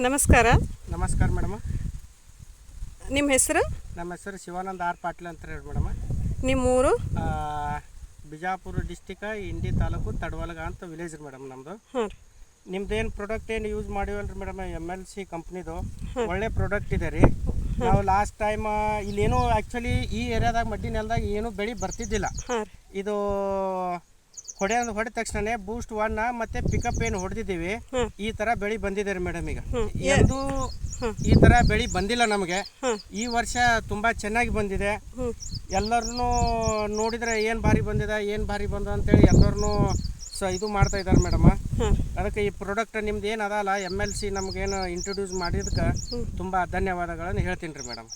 ನಮಸ್ಕಾರ. ನಮಸ್ಕಾರ ಮೇಡಮ್. ನಿಮ್ಮ ಹೆಸರು? ನಮ್ಮ ಹೆಸರು ಶಿವಾನಂದ ಆರ್ ಪಾಟೀಲ್ ಅಂತ ಹೇಳಿ ಮೇಡಮ್. ನಿಮ್ಮ ಊರು? ಬಿಜಾಪುರ ಡಿಸ್ಟಿಕ್, ಇಂಡಿ ತಾಲೂಕು, ತಡವಲಗ ಅಂತ ವಿಲೇಜ್ ಮೇಡಮ್ ನಮ್ಮದು. ಹಾಂ. ನಿಮ್ದೇನು ಪ್ರಾಡಕ್ಟ್ ಏನು ಯೂಸ್ ಮಾಡಿವಲ್ರಿ ಮೇಡಮ್, MLC ಕಂಪ್ನಿದು ಒಳ್ಳೆ ಪ್ರಾಡಕ್ಟ್ ಇದೆ ರೀ. ನಾವು ಲಾಸ್ಟ್ ಟೈಮ್ ಇಲ್ಲೇನು ಆ್ಯಕ್ಚುಲಿ ಈ ಏರಿಯಾದಾಗ ಮಡ್ಡಿ ನೆಲದಾಗ ಏನು ಬೆಳೆ ಬರ್ತಿದ್ದಿಲ್ಲ. ಇದು ಹೊಡೆದ ತಕ್ಷಣ ಬೂಸ್ಟ್ 1 ಮತ್ತೆ ಪಿಕಪ್ ಏನು ಹೊಡೆದಿದ್ದೀವಿ, ಈ ಥರ ಬೆಳೆ ಬಂದಿದೆ ರೀ ಮೇಡಮ್. ಈಗ ಎಂದು ಈ ಥರ ಬೆಳೆ ಬಂದಿಲ್ಲ ನಮಗೆ. ಈ ವರ್ಷ ತುಂಬ ಚೆನ್ನಾಗಿ ಬಂದಿದೆ. ಎಲ್ಲರೂ ನೋಡಿದರೆ ಏನು ಭಾರಿ ಬಂದಿದೆ, ಏನು ಭಾರಿ ಬಂದ ಅಂತೇಳಿ ಎಲ್ಲರೂ ಇದು ಮಾಡ್ತಾ ಇದ್ದಾರೆ ಮೇಡಮ್. ಅದಕ್ಕೆ ಈ ಪ್ರಾಡಕ್ಟ್ ನಿಮ್ದು ಏನು ಅದಲ್ಲ MLC ನಮಗೇನು ಇಂಟ್ರೊಡ್ಯೂಸ್ ಮಾಡಿದಕ್ಕೆ ತುಂಬ ಧನ್ಯವಾದಗಳನ್ನು ಹೇಳ್ತೀನಿ ರೀ ಮೇಡಮ್.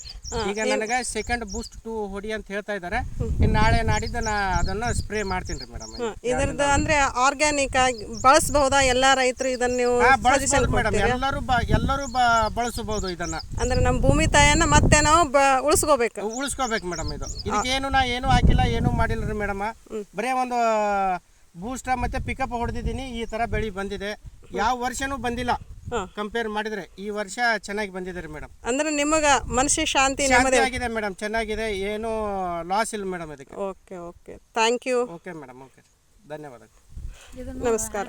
ಈಗ ನನಗೆ ಸೆಕೆಂಡ್ ಬೂಸ್ಟ್ 2 ಹೊಡಿ ಅಂತ ಹೇಳ್ತಾ ಇದ್ದಾರೆ. ಇನ್ನು ನಾಳೆ ನಾಡಿದ್ದು ನಾ ಅದನ್ನು ಸ್ಪ್ರೇ ಮಾಡ್ತೀನಿ ರೀ ಮೇಡಮ್. ಇದರದ್ದು ಅಂದರೆ ಆರ್ಗ್ಯಾನಿಕ್ ಆಗಿ ಬಳಸಬಹುದಾ? ಎಲ್ಲ ರೈತರು ಇದನ್ನು ನೀವು ಬಳಸಬಹುದು ಮೇಡಮ್. ಎಲ್ಲರೂ ಬಳಸಬಹುದು ಇದನ್ನು. ಅಂದರೆ ನಮ್ಮ ಭೂಮಿ ತಾಯಿಯನ್ನು ಮತ್ತೆ ನಾವು ಉಳಿಸ್ಕೋಬೇಕು ಮೇಡಮ್. ಇದಕ್ಕೇನು ನಾ ಏನೂ ಹಾಕಿಲ್ಲ, ಏನೂ ಮಾಡಿಲ್ಲ ರೀ ಮೇಡಮ್. ಬರೀ ಒಂದು ಬೂಸ್ಟ ಮತ್ತು ಪಿಕಪ್ ಹೊಡೆದಿದ್ದೀನಿ, ಈ ಥರ ಬೆಳೆ ಬಂದಿದೆ. ಯಾವ ವರ್ಷನೂ ಬಂದಿಲ್ಲ ಕಂಪೇರ್ ಮಾಡಿದರೆ ಈ ವರ್ಷ ಚೆನ್ನಾಗಿ ಬಂದಿದೆ ರೀ ಮೇಡಮ್. ಅಂದರೆ ನಿಮಗೆ ಮನಸ್ಸಿಗೆ ಶಾಂತಿ ಆಗಿದೆ ಮೇಡಮ್, ಚೆನ್ನಾಗಿದೆ, ಏನೂ ಲಾಸ್ ಇಲ್ಲ ಮೇಡಮ್ ಇದಕ್ಕೆ. Okay thank you. Okay madam, okay, ಧನ್ಯವಾದ. ನಮಸ್ಕಾರ.